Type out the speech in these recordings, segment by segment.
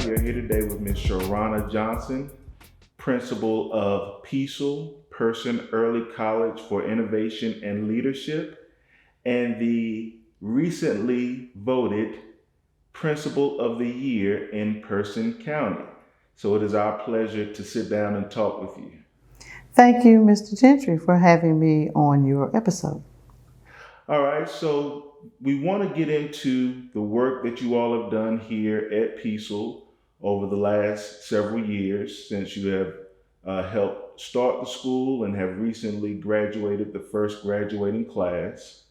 We are here today with Ms. Shirlrona Johnson, principal of PECIL, Person Early College for Innovation and Leadership, and the recently voted Principal of the Year in Person County. So it is our pleasure to sit down and talk with you. Thank you, Mr. Gentry, for having me on your episode. All right, so we want to get into the work that you all have done here at PECIL over the last several years since you have helped start the school and have recently graduated the first graduating class.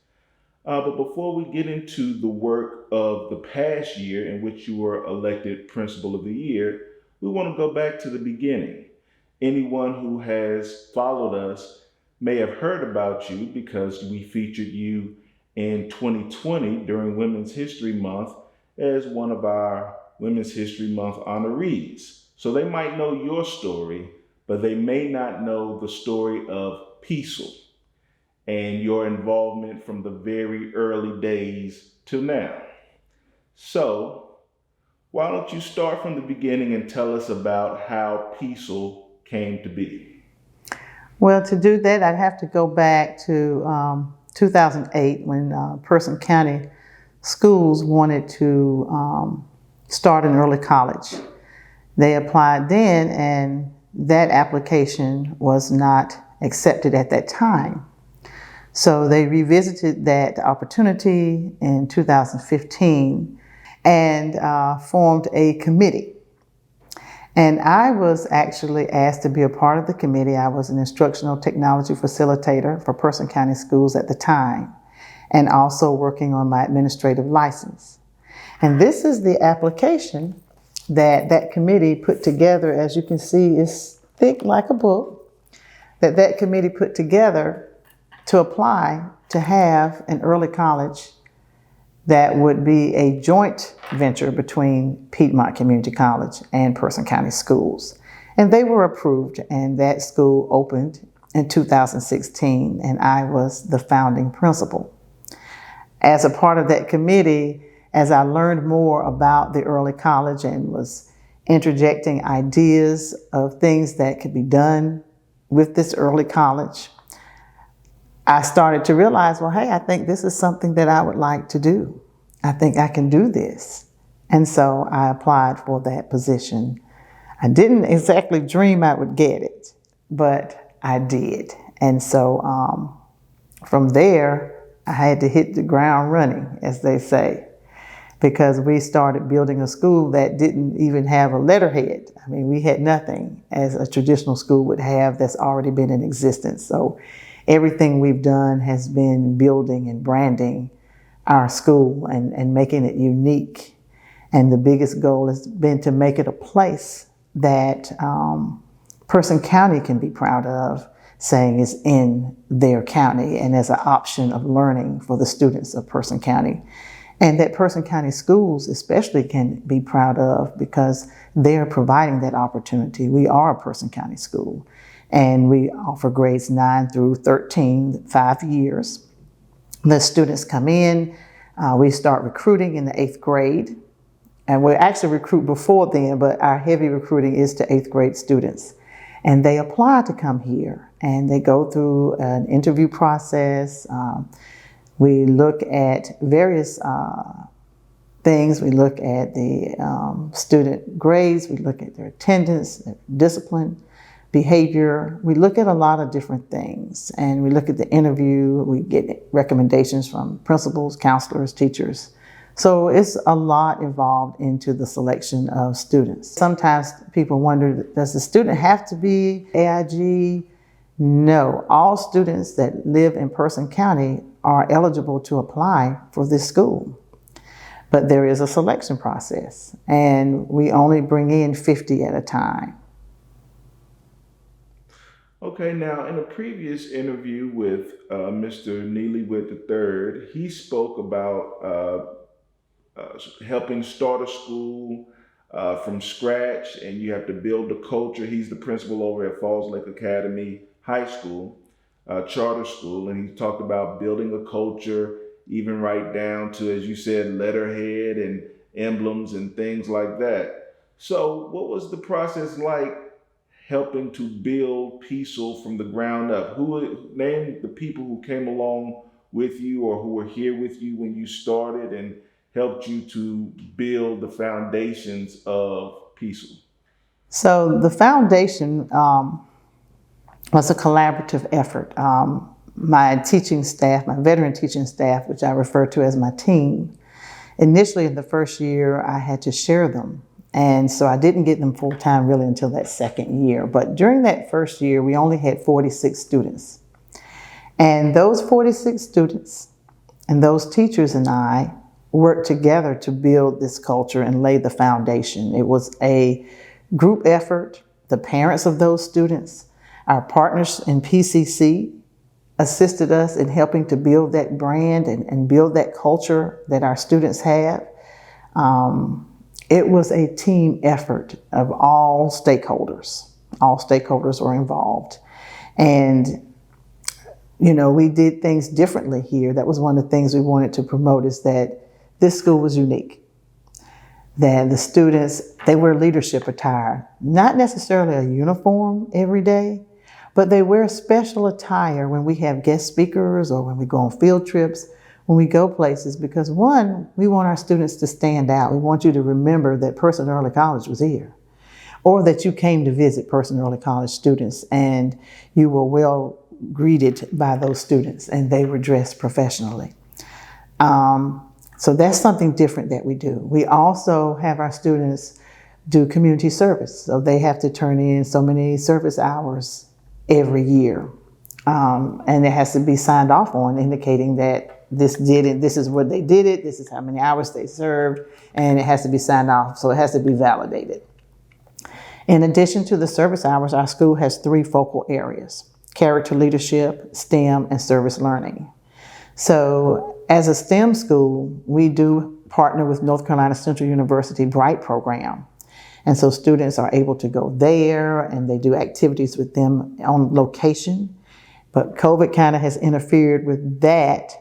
But before we get into the work of the past year in which you were elected Principal of the Year, we want to go back to the beginning. Anyone who has followed us may have heard about you because we featured you in 2020 during Women's History Month as one of our Women's History Month honorees. So they might know your story, but they may not know the story of PECIL and your involvement from the very early days to now. So why don't you start from the beginning and tell us about how PECIL came to be? Well, to do that, I'd have to go back to 2008 when Person County schools wanted to start an early college. They applied then, and that application was not accepted at that time. So they revisited that opportunity in 2015 and formed a committee. And I was actually asked to be a part of the committee. I was an instructional technology facilitator for Person County Schools at the time, and also working on my administrative license. And this is the application that committee put together. As you can see, it's thick like a book, that committee put together to apply to have an early college that would be a joint venture between Piedmont Community College and Person County Schools. And they were approved, and that school opened in 2016, and I was the founding principal. As a part of that committee, as I learned more about the early college and was interjecting ideas of things that could be done with this early college, I started to realize, well, hey, I think this is something that I would like to do. I think I can do this. And so I applied for that position. I didn't exactly dream I would get it, but I did. And so from there, I had to hit the ground running, as they say, because we started building a school that didn't even have a letterhead. I mean, we had nothing as a traditional school would have that's already been in existence. So everything we've done has been building and branding our school and making it unique. And the biggest goal has been to make it a place that Person County can be proud of, saying is in their county and as an option of learning for the students of Person County. And that Person County schools especially can be proud of because they're providing that opportunity. We are a Person County school, and we offer grades 9 through 13, 5 years. The students come in, we start recruiting in the 8th grade, and we actually recruit before then, but our heavy recruiting is to 8th grade students. And they apply to come here, and they go through an interview process. We look at various things. We look at the student grades, we look at their attendance, their discipline, behavior. We look at a lot of different things, and we look at the interview. We get recommendations from principals, counselors, teachers. So it's a lot involved into the selection of students. Sometimes people wonder, does the student have to be AIG? No, all students that live in Person County are eligible to apply for this school. But there is a selection process, and we only bring in 50 at a time. Okay, now in a previous interview with Mr. Neelywood III, he spoke about helping start a school from scratch, and you have to build a culture. He's the principal over at Falls Lake Academy High School, charter school, and he talked about building a culture, even right down to, as you said, letterhead and emblems and things like that. So, what was the process like helping to build PECIL from the ground up? Who name the people who came along with you or who were here with you when you started and helped you to build the foundations of PECIL? So the foundation was a collaborative effort. My teaching staff, my veteran teaching staff, which I refer to as my team, initially in the first year, I had to share them. And so I didn't get them full time really until that second year. But during that first year, we only had 46 students. And those 46 students and those teachers and I worked together to build this culture and lay the foundation. It was a group effort. The parents of those students, our partners in PCC, assisted us in helping to build that brand and build that culture that our students have. It was a team effort of all stakeholders. All stakeholders were involved. And, you know, we did things differently here. That was one of the things we wanted to promote, is that this school was unique. That the students, they wear leadership attire, not necessarily a uniform every day, but they wear special attire when we have guest speakers or when we go on field trips, when we go places, because one, we want our students to stand out. We want you to remember that Person Early College was here, or that you came to visit Person Early College students and you were well greeted by those students and they were dressed professionally. So that's something different that we do. We also have our students do community service. So they have to turn in so many service hours every year. And it has to be signed off on, indicating that this is what they did it, this is how many hours they served, and it has to be signed off, so it has to be validated. In addition to the service hours, our school has 3 focal areas: character leadership, STEM, and service learning. So as a STEM school, we do partner with North Carolina Central University BRIGHT program. And so students are able to go there and they do activities with them on location. But COVID kind of has interfered with that.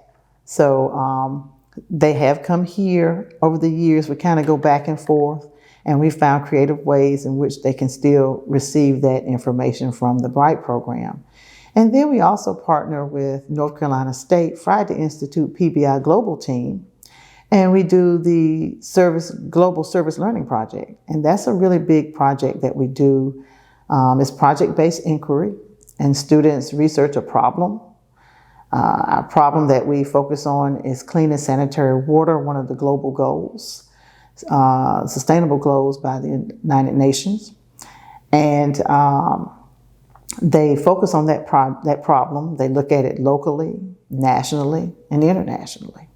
So they have come here over the years. We kind of go back and forth, and we found creative ways in which they can still receive that information from the BRIGHT program. And then we also partner with North Carolina State Friday Institute PBI Global Team, and we do the Global Service Learning Project. And that's a really big project that we do. It's project-based inquiry, and students research a problem. Our problem that we focus on is clean and sanitary water, one of the global goals, sustainable goals by the United Nations. And they focus on that problem. They look at it locally, nationally, and internationally.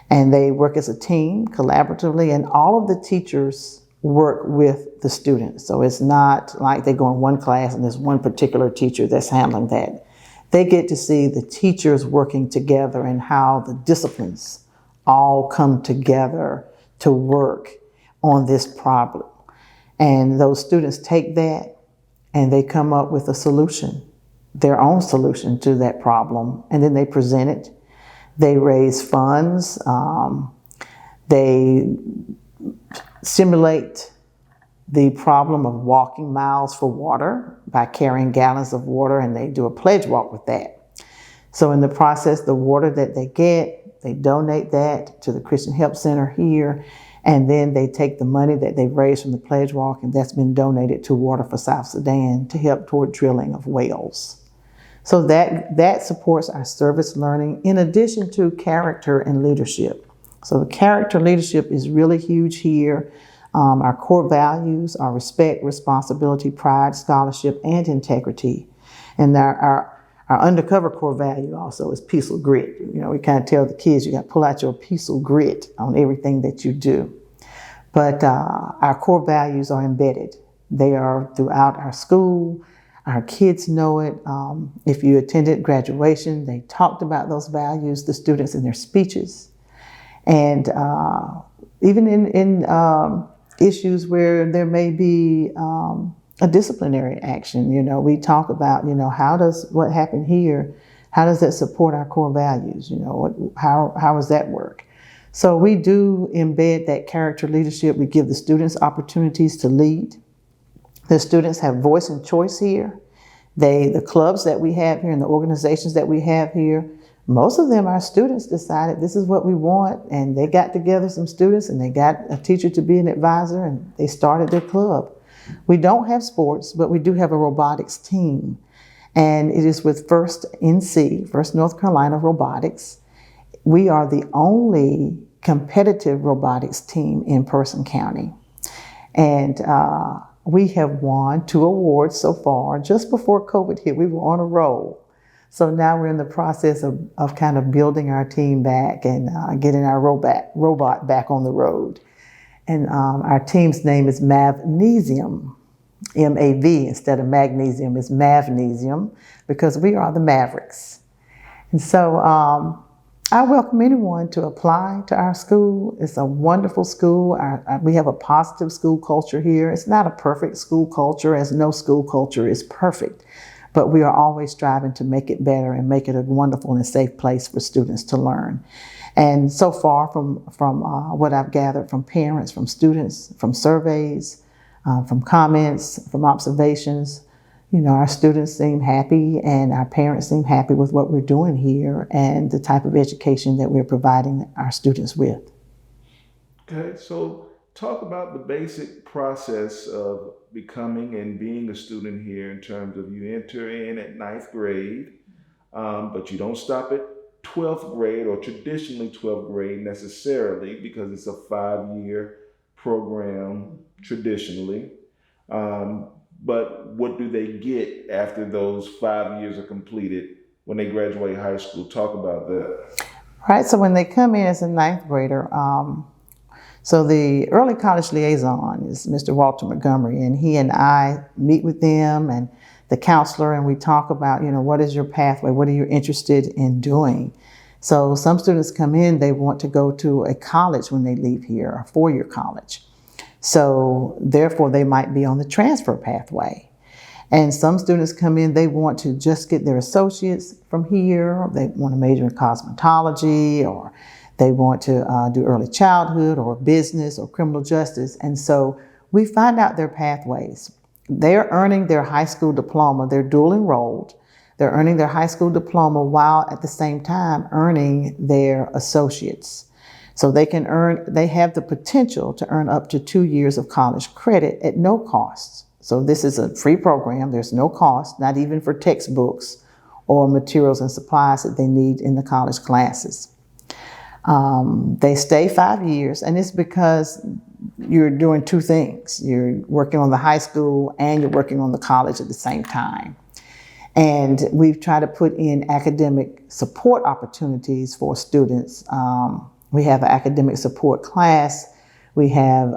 And they work as a team, collaboratively, and all of the teachers work with the students. So it's not like they go in one class and there's one particular teacher that's handling that. They get to see the teachers working together and how the disciplines all come together to work on this problem. And those students take that and they come up with a solution, their own solution to that problem, and then they present it. They raise funds. They simulate the problem of walking miles for water by carrying gallons of water, and they do a pledge walk with that. So in the process, the water that they get, they donate that to the Christian Help Center here, and then they take the money that they've raised from the pledge walk, and that's been donated to Water for South Sudan to help toward drilling of wells. So that supports our service learning in addition to character and leadership. So the character leadership is really huge here. Our core values are respect, responsibility, pride, scholarship, and integrity. And our undercover core value also is PECIL grit. You know, we kind of tell the kids, you got to pull out your PECIL grit on everything that you do. But our core values are embedded. They are throughout our school. Our kids know it. If you attended graduation, they talked about those values, the students in their speeches. And even in issues where there may be a disciplinary action, you know, we talk about, you know, how does what happened here, how does that support our core values? You know, how does that work? So we do embed that character leadership. We give the students opportunities to lead. The students have voice and choice here. The clubs that we have here and the organizations that we have here, most of them, our students decided this is what we want, and they got together some students and they got a teacher to be an advisor and they started their club. We don't have sports, but we do have a robotics team, and it is with First North Carolina Robotics. We are the only competitive robotics team in Person County, and we have won 2 awards so far. Just before COVID hit, we were on a roll. So now we're in the process of kind of building our team back and getting our robot back on the road. And our team's name is Magnesium, M-A-V, instead of magnesium, it's Magnesium, because we are the Mavericks. And so I welcome anyone to apply to our school. It's a wonderful school. We have a positive school culture here. It's not a perfect school culture, as no school culture is perfect, but we are always striving to make it better and make it a wonderful and safe place for students to learn. And so far from what I've gathered from parents, from students, from surveys, from comments, from observations, our students seem happy and our parents seem happy with what we're doing here and the type of education that we're providing our students with. Okay, so talk about the basic process of becoming and being a student here in terms of you enter in at 9th grade, but you don't stop at 12th grade or traditionally 12th grade necessarily, because it's a 5-year program traditionally. But what do they get after those 5 years are completed when they graduate high school? Talk about that. Right, so when they come in as a 9th grader, so the early college liaison is Mr. Walter Montgomery, and he and I meet with them and the counselor, and we talk about, what is your pathway? What are you interested in doing? So some students come in, they want to go to a college when they leave here, a 4-year college. So therefore, they might be on the transfer pathway. And some students come in, they want to just get their associates from here. They want to major in cosmetology, or they want to do early childhood or business or criminal justice. And so we find out their pathways. They're earning their high school diploma. They're dual enrolled. They're earning their high school diploma while at the same time earning their associates. So they have the potential to earn up to 2 years of college credit at no cost. So this is a free program. There's no cost, not even for textbooks or materials and supplies that they need in the college classes. They stay 5 years, and it's because you're doing 2 things. You're working on the high school and you're working on the college at the same time. And we've tried to put in academic support opportunities for students. We have an academic support class. We have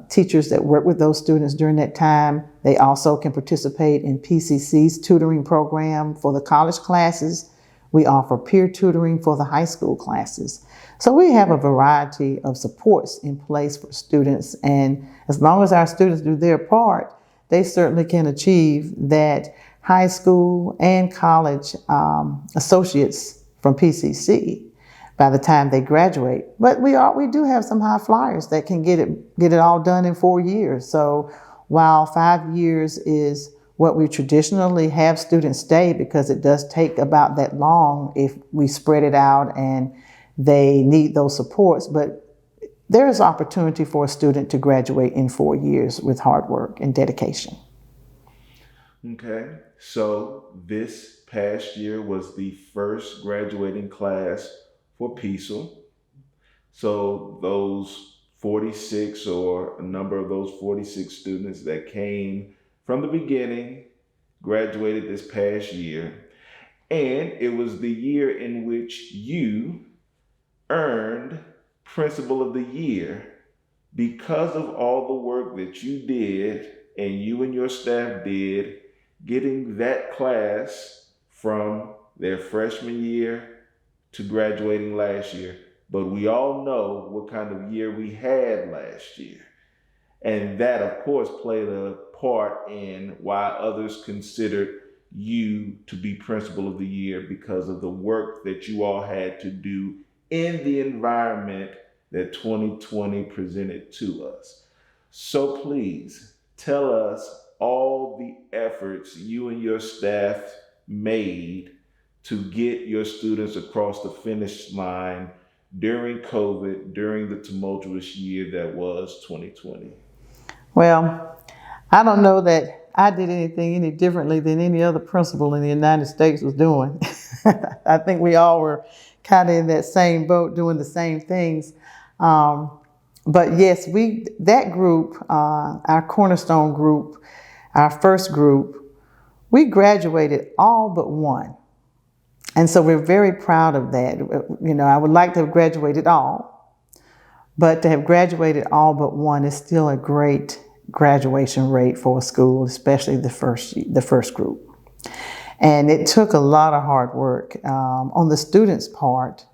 teachers that work with those students during that time. They also can participate in PCC's tutoring program for the college classes. We offer peer tutoring for the high school classes. So we have a variety of supports in place for students. And as long as our students do their part, they certainly can achieve that high school and college associates from PCC by the time they graduate. But we do have some high flyers that can get it all done in 4 years. So while 5 years is what we traditionally have students stay, because it does take about that long if we spread it out and they need those supports, but there is opportunity for a student to graduate in 4 years with hard work and dedication. Okay, so this past year was the first graduating class for PECIL. So those 46, or a number of those 46 students that came from the beginning graduated this past year. And it was the year in which you earned Principal of the Year because of all the work that you did and you and your staff did getting that class from their freshman year to graduating last year. But we all know what kind of year we had last year. And that, of course, played a part in why others considered you to be Principal of the Year, because of the work that you all had to do in the environment that 2020 presented to us. So please tell us all the efforts you and your staff made to get your students across the finish line during COVID, during the tumultuous year that was 2020. Well, I don't know that I did anything any differently than any other principal in the United States was doing. I think we all were kind of in that same boat doing the same things. Um, but yes, that group, our cornerstone group, our first group, we graduated all but one. And so we're very proud of that. You know, I would like to have graduated all, but to have graduated all but one is still a great graduation rate for a school, especially the first group. And it took a lot of hard work on the students' part,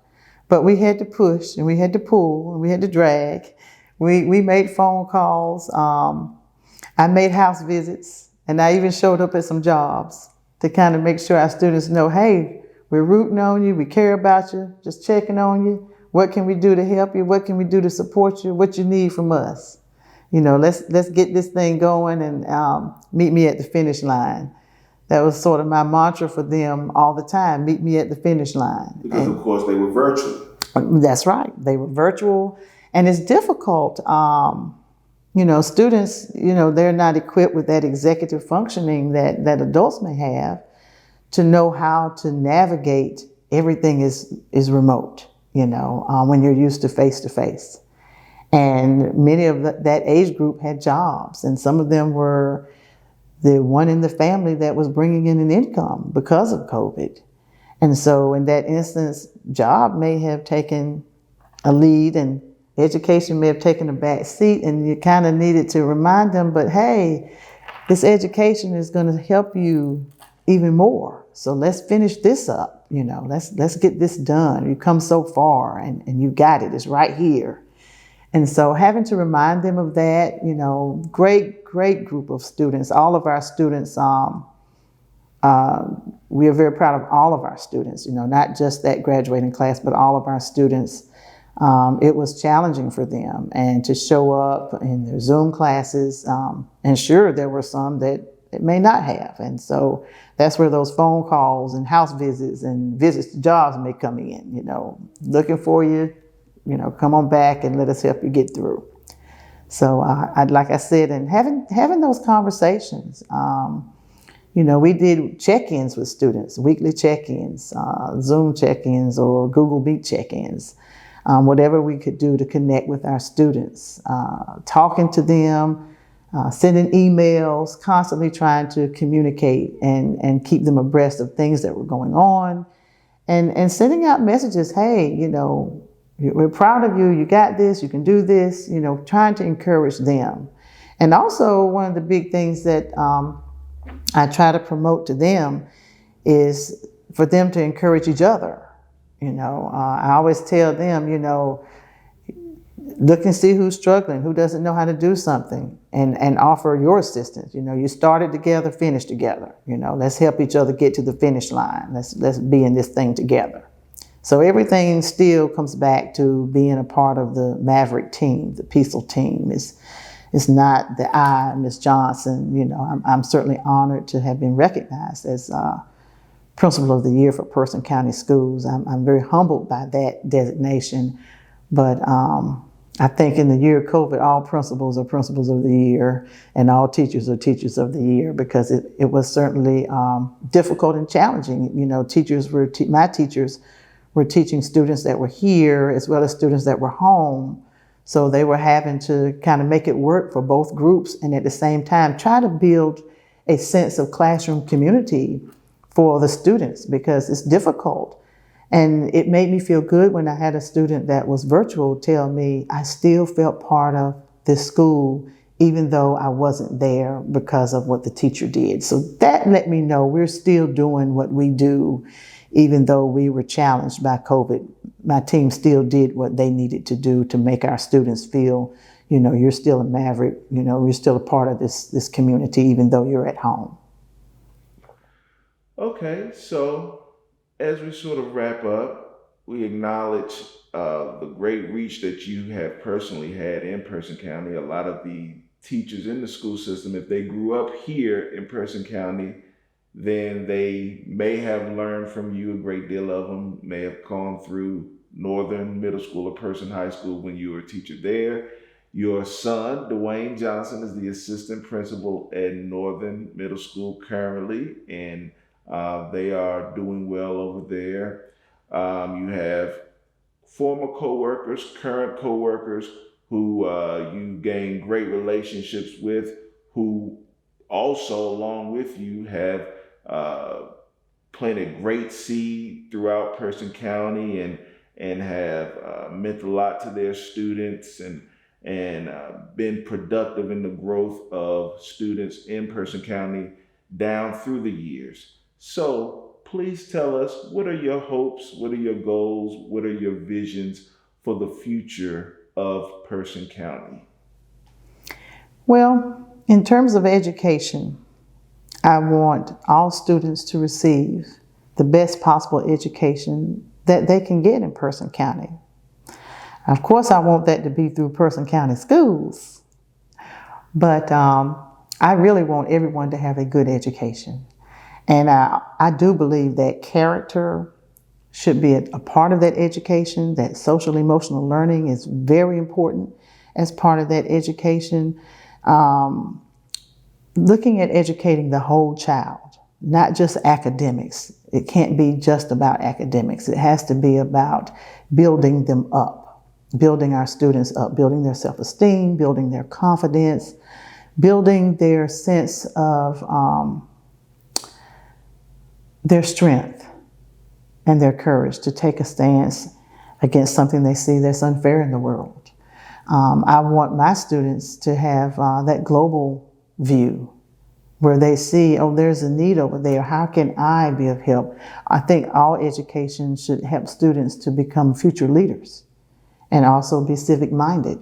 but we had to push and we had to pull and we had to drag. We made phone calls. I made house visits, and I even showed up at some jobs to kind of make sure our students know, hey, we're rooting on you, we care about you, just checking on you. What can we do to help you? What can we do to support you? What you need from us? You know, let's get this thing going and meet me at the finish line. That was sort of my mantra for them all the time, meet me at the finish line. Because of course they were virtual. That's right, they were virtual, and it's difficult. You know, students, you know, they're not equipped with that executive functioning that adults may have to know how to navigate everything is remote, you know, when you're used to face. And many of that age group had jobs, and some of them were the one in the family that was bringing in an income because of COVID. And so in that instance, job may have taken a lead and education may have taken a back seat, and you kind of needed to remind them, but hey, this education is going to help you even more. So let's finish this up, you know, let's get this done. You've come so far and you got it, it's right here. And so having to remind them of that, you know, great group of students. All of our students, we are very proud of all of our students, you know, not just that graduating class, but all of our students. It was challenging for them and to show up in their Zoom classes. And sure, there were some that it may not have. And so that's where those phone calls and house visits and visits to jobs may come in, you know, looking for you, you know, come on back and let us help you get through. So like I said, and having those conversations, you know, we did check-ins with students, weekly check-ins, Zoom check-ins or Google Meet check-ins, whatever we could do to connect with our students, talking to them, sending emails, constantly trying to communicate and keep them abreast of things that were going on, and sending out messages, hey, you know, we're proud of you, you got this, you can do this, you know, trying to encourage them. And also one of the big things that I try to promote to them is for them to encourage each other. You know, I always tell them, you know, look and see who's struggling, who doesn't know how to do something, and offer your assistance. You know, you started together, finish together. You know, let's help each other get to the finish line. Let's be in this thing together. So everything still comes back to being a part of the Maverick team, the PECIL team. It's not the Ms. Johnson. You know, I'm certainly honored to have been recognized as Principal of the Year for Person County Schools. I'm very humbled by that designation. But I think in the year of COVID, all principals are Principals of the Year and all teachers are Teachers of the Year, because it was certainly difficult and challenging. You know, my teachers were teaching students that were here as well as students that were home. So they were having to kind of make it work for both groups, and at the same time try to build a sense of classroom community for the students, because it's difficult. And it made me feel good when I had a student that was virtual tell me, I still felt part of this school, even though I wasn't there because of what the teacher did. So that let me know we're still doing what we do, even though we were challenged by COVID. My team still did what they needed to do to make our students feel, you know, you're still a Maverick, you know, you're still a part of this community, even though you're at home. Okay, so as we sort of wrap up, we acknowledge the great reach that you have personally had in Person County. A lot of the teachers in the school system, if they grew up here in Person County, then they may have learned from you. A great deal of them may have gone through Northern Middle School or Person High School when you were a teacher there. Your son, Dwayne Johnson, is the assistant principal at Northern Middle School currently, and they are doing well over there. You have former coworkers, current coworkers who you gain great relationships with, who also, along with you, have planted great seed throughout Person County and have meant a lot to their students and been productive in the growth of students in Person County down through the years. So please tell us, what are your hopes? What are your goals? What are your visions for the future of Person County? Well, in terms of education, I want all students to receive the best possible education that they can get in Person County. Of course, I want that to be through Person County schools, but I really want everyone to have a good education. And I do believe that character should be a part of that education, that social emotional learning is very important as part of that education. Looking at educating the whole child, not just academics. It can't be just about academics. It has to be about building them up, building our students up, building their self-esteem, building their confidence, building their sense of their strength and their courage to take a stance against something they see that's unfair in the world. I want my students to have that global view where they see, oh, there's a need over there. How can I be of help? I think all education should help students to become future leaders and also be civic-minded.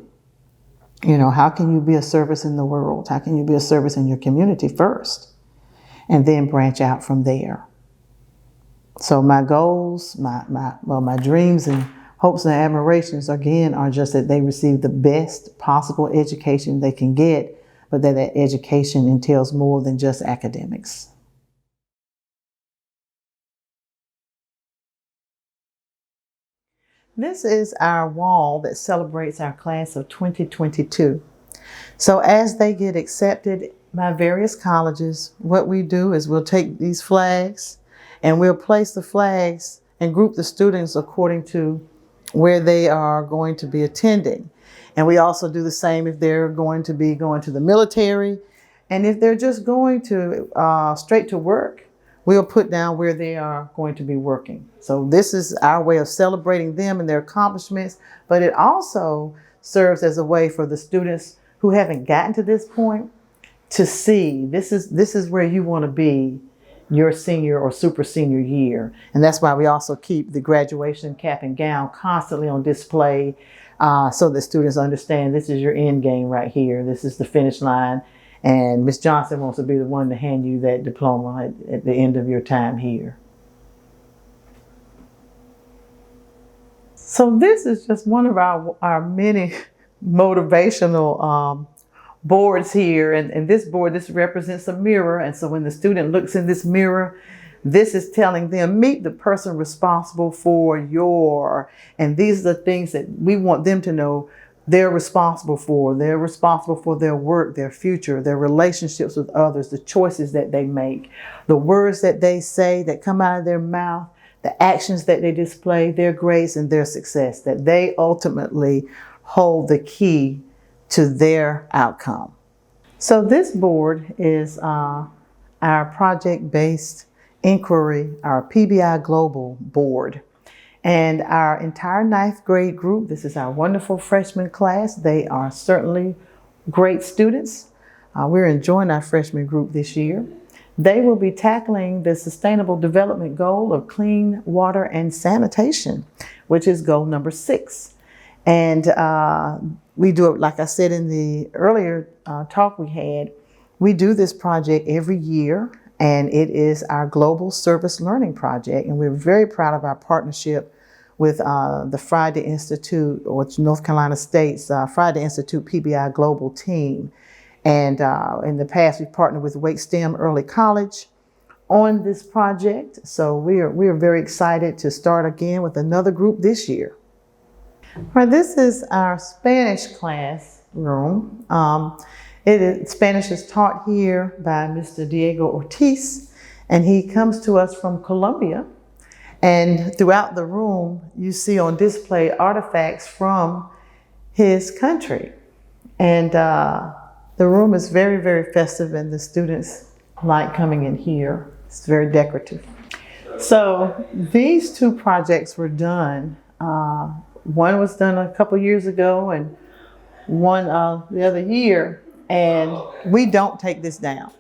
You know, how can you be a service in the world? How can you be a service in your community first and then branch out from there? So my goals, my dreams and hopes and admirations, again, are just that they receive the best possible education they can get, but that education entails more than just academics. This is our wall that celebrates our class of 2022. So as they get accepted by various colleges, what we do is we'll take these flags and we'll place the flags and group the students according to where they are going to be attending. And we also do the same if they're going to be going to the military. And if they're just going to straight to work, we'll put down where they are going to be working. So this is our way of celebrating them and their accomplishments, but it also serves as a way for the students who haven't gotten to this point to see this is where you want to be your senior or super senior year. And that's why we also keep the graduation cap and gown constantly on display so that students understand this is your end game right here. This is the finish line. And Ms. Johnson wants to be the one to hand you that diploma at the end of your time here. So this is just one of our many motivational boards here. And this board, this represents a mirror. And so when the student looks in this mirror, this is telling them, meet the person responsible for and these are the things that we want them to know they're responsible for. They're responsible for their work, their future, their relationships with others, the choices that they make, the words that they say that come out of their mouth, the actions that they display, their grades and their success, that they ultimately hold the key to their outcome. So this board is our project-based inquiry, our PBI Global board. And our entire 9th grade group, this is our wonderful freshman class. They are certainly great students. We're enjoying our freshman group this year. They will be tackling the Sustainable Development Goal of clean water and sanitation, which is goal number 6. And we do it, like I said in the earlier talk we had, we do this project every year. And it is our global service learning project. And we're very proud of our partnership with the Friday Institute, or North Carolina State's Friday Institute PBI Global Team. And in the past, we've partnered with Wake STEM Early College on this project. So we are very excited to start again with another group this year. All right, this is our Spanish class room. Spanish is taught here by Mr. Diego Ortiz, and he comes to us from Colombia. And throughout the room, you see on display artifacts from his country. And the room is very, very festive, and the students like coming in here. It's very decorative. So these two projects were done. One was done a couple years ago and one the other year. And we don't take this down.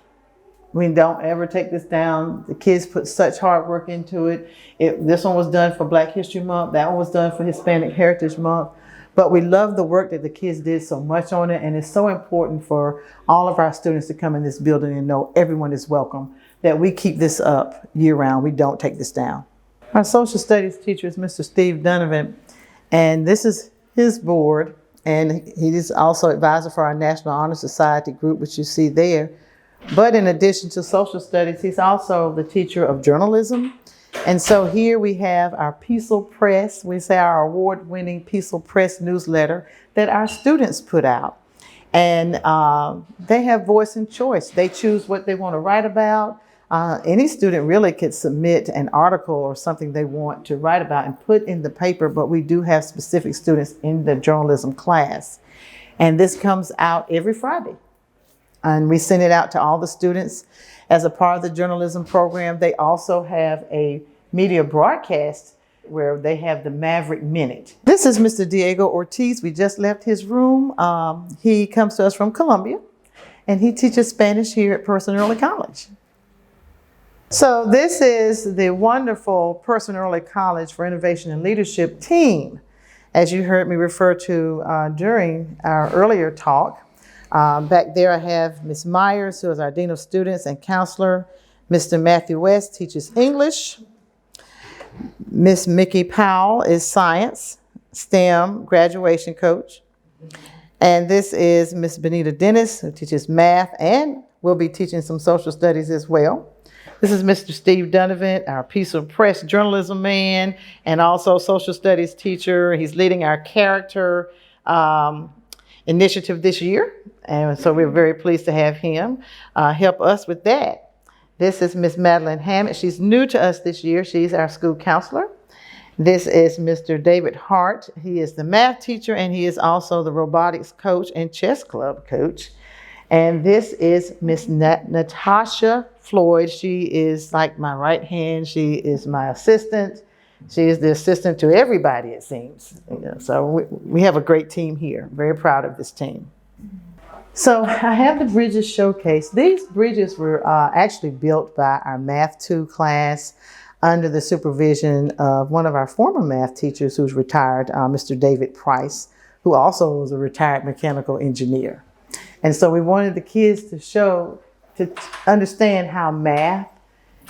We don't ever take this down. The kids put such hard work into it. This one was done for Black History Month. That one was done for Hispanic Heritage Month. But we love the work that the kids did so much on it. And it's so important for all of our students to come in this building and know everyone is welcome, that we keep this up year round. We don't take this down. Our social studies teacher is Mr. Steve Donovan. And this is his board. And he is also advisor for our National Honor Society group, which you see there. But in addition to social studies, he's also the teacher of journalism. And so here we have our PECIL Press. We say our award-winning PECIL Press newsletter that our students put out. And they have voice and choice. They choose what they want to write about. Any student really could submit an article or something they want to write about and put in the paper, but we do have specific students in the journalism class. And this comes out every Friday. And we send it out to all the students as a part of the journalism program. They also have a media broadcast where they have the Maverick Minute. This is Mr. Diego Ortiz. We just left his room. He comes to us from Colombia, and he teaches Spanish here at Person Early College. So this is the wonderful Person Early College for Innovation and Leadership team, as you heard me refer to during our earlier talk. Back there I have Ms. Myers, who is our Dean of Students and Counselor. Mr. Matthew West teaches English. Ms. Mickey Powell is Science, STEM graduation coach. And this is Ms. Benita Dennis, who teaches math and will be teaching some social studies as well. This is Mr. Steve Donovan, our PECIL Press journalism man and also social studies teacher. He's leading our character initiative this year. And so we're very pleased to have him help us with that. This is Miss Madeline Hammett. She's new to us this year. She's our school counselor. This is Mr. David Hart. He is the math teacher, and he is also the robotics coach and chess club coach. And this is Miss Natasha Floyd. She is like my right hand. She is my assistant. She is the assistant to everybody, it seems. So we have a great team here. Very proud of this team. So I have the bridges showcase. These bridges were actually built by our Math 2 class under the supervision of one of our former math teachers who's retired, Mr. David Price, who also was a retired mechanical engineer. And so we wanted the kids to understand how math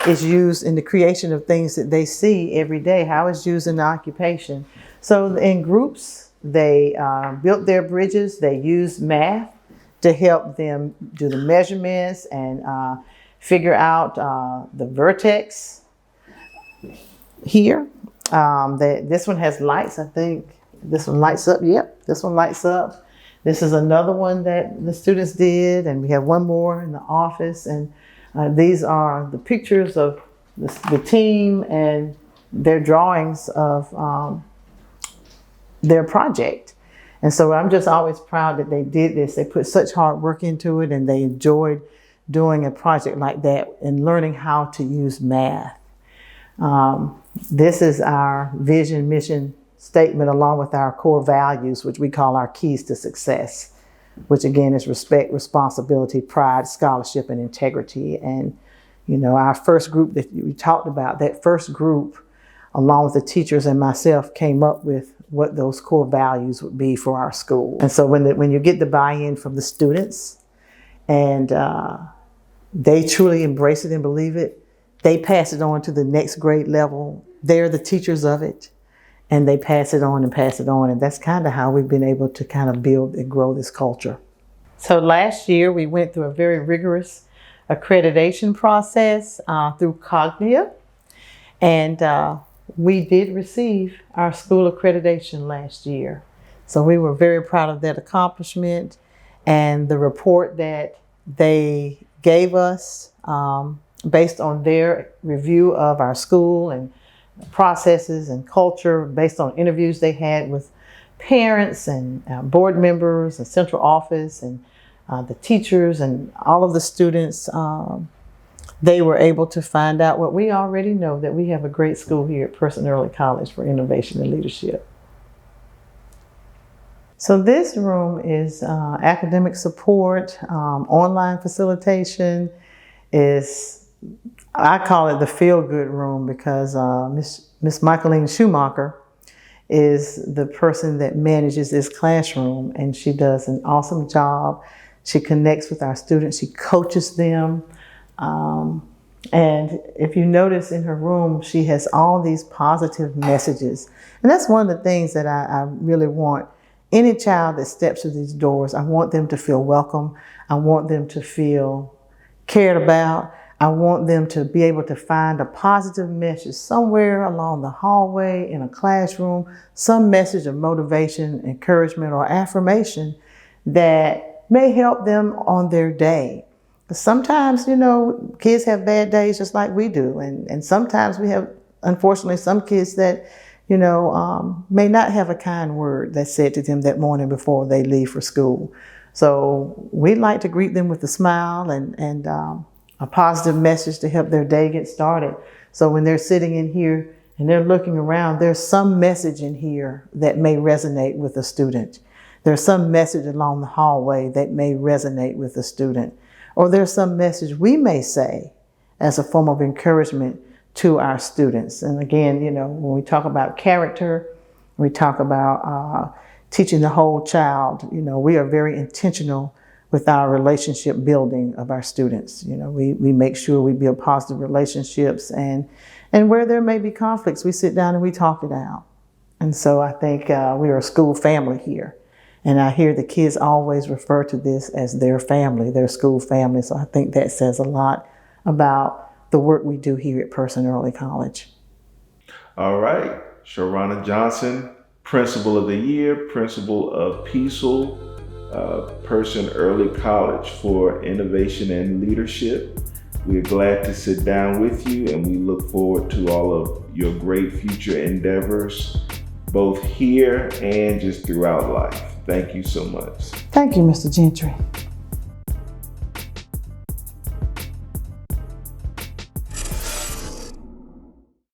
is used in the creation of things that they see every day, how it's used in the occupation. So in groups, they built their bridges. They used math to help them do the measurements and figure out the vertex here. This one has lights, I think. This one lights up. Yep, this one lights up. This is another one that the students did, and we have one more in the office. And these are the pictures of the team and their drawings of their project. And so I'm just always proud that they did this. They put such hard work into it, and they enjoyed doing a project like that and learning how to use math. This is our vision, mission statement, along with our core values, which we call our keys to success, which again is respect, responsibility, pride, scholarship, and integrity. And, you know, our first group that we talked about, that first group, along with the teachers and myself, came up with what those core values would be for our school. And so when you get the buy-in from the students and they truly embrace it and believe it, they pass it on to the next grade level. They're the teachers of it. and they pass it on and pass it on. And that's kind of how we've been able to kind of build and grow this culture. So last year we went through a very rigorous accreditation process through Cognia, and we did receive our school accreditation last year. So we were very proud of that accomplishment, and the report that they gave us based on their review of our school and processes and culture, based on interviews they had with parents and board members and central office and the teachers and all of the students, they were able to find out what we already know, that we have a great school here at Person Early College for innovation and leadership. So this room is academic support, online facilitation. I call it the feel-good room because Miss Michaeline Schumacher is the person that manages this classroom, and she does an awesome job. She connects with our students, she coaches them. And if you notice in her room, she has all these positive messages. And that's one of the things that I really want. Any child that steps through these doors, I want them to feel welcome. I want them to feel cared about. I want them to be able to find a positive message somewhere along the hallway, in a classroom, some message of motivation, encouragement, or affirmation that may help them on their day. Sometimes, kids have bad days just like we do. And sometimes we have, unfortunately, some kids that, may not have a kind word that's said to them that morning before they leave for school. So we like to greet them with a smile and a positive message to help their day get started. So when they're sitting in here and they're looking around, there's some message in here that may resonate with a student. There's some message along the hallway that may resonate with a student. Or there's some message we may say as a form of encouragement to our students. And again, when we talk about character, we talk about teaching the whole child, we are very intentional with our relationship building of our students. We make sure we build positive relationships, and where there may be conflicts, we sit down and we talk it out. And so I think we are a school family here. And I hear the kids always refer to this as their family, their school family. So I think that says a lot about the work we do here at Person Early College. All right, Shirlrona Johnson, Principal of the Year, Principal of PECIL, Person Early College for Innovation and Leadership. We're glad to sit down with you, and we look forward to all of your great future endeavors, both here and just throughout life. Thank you so much. Thank you, Mr. Gentry.